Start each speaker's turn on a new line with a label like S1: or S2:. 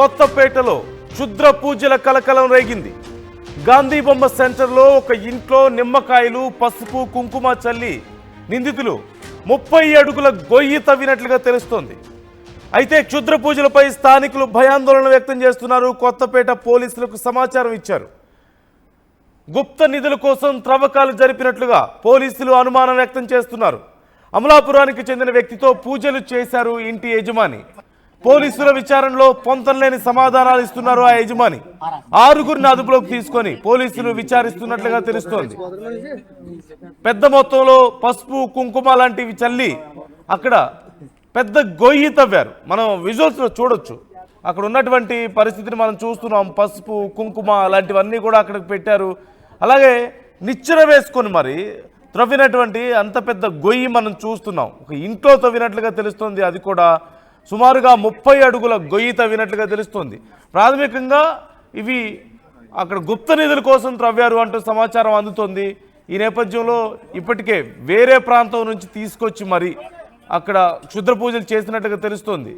S1: కొత్తపేటలో క్షుద్ర పూజల కలకలం రేగింది. గాంధీ బొమ్మ సెంటర్లో ఒక ఇంట్లో నిమ్మకాయలు, పసుపు, కుంకుమ చల్లి నిందితులు 30 అడుగుల గొయ్యి తవ్వినట్లుగా తెలుస్తోంది. అయితే క్షుద్ర పూజలపై స్థానికులు భయాందోళన వ్యక్తం చేస్తున్నారు. కొత్తపేట పోలీసులకు సమాచారం ఇచ్చారు. గుప్త నిధుల కోసం త్రవ్వకాలు జరిపినట్లుగా పోలీసులు అనుమానం వ్యక్తం చేస్తున్నారు. అమలాపురానికి చెందిన వ్యక్తితో పూజలు చేశారు ఇంటి యజమాని. పోలీసుల విచారణలో పొంతనలేని సమాధానాలు ఇస్తున్నారు ఆ యజమాని. 6గురిని అదుపులోకి తీసుకొని పోలీసులు విచారిస్తున్నట్లుగా తెలుస్తోంది. పెద్ద మొత్తంలో పసుపు, కుంకుమ లాంటివి చల్లి అక్కడ పెద్ద గొయ్యి తవ్వారు. మనం విజువల్స్ లో చూడొచ్చు. అక్కడ ఉన్నటువంటి పరిస్థితిని మనం చూస్తున్నాం. పసుపు, కుంకుమ లాంటివన్నీ కూడా అక్కడికి పెట్టారు. అలాగే నిచ్చెన వేసుకొని మరి త్రవ్వినటువంటి అంత పెద్ద గొయ్యి మనం చూస్తున్నాం. ఒక ఇంట్లో తవ్వినట్లుగా తెలుస్తోంది. అది కూడా సుమారుగా 30 అడుగుల గొయ్యి తవ్వినట్లుగా తెలుస్తోంది. ప్రాథమికంగా ఇవి అక్కడ గుప్త నిధుల కోసం త్రవ్వారు అంటూ సమాచారం అందుతోంది. ఈ నేపథ్యంలో ఇప్పటికే వేరే ప్రాంతం నుంచి తీసుకొచ్చి మరి అక్కడ క్షుద్ర పూజలు చేసినట్లుగా తెలుస్తోంది.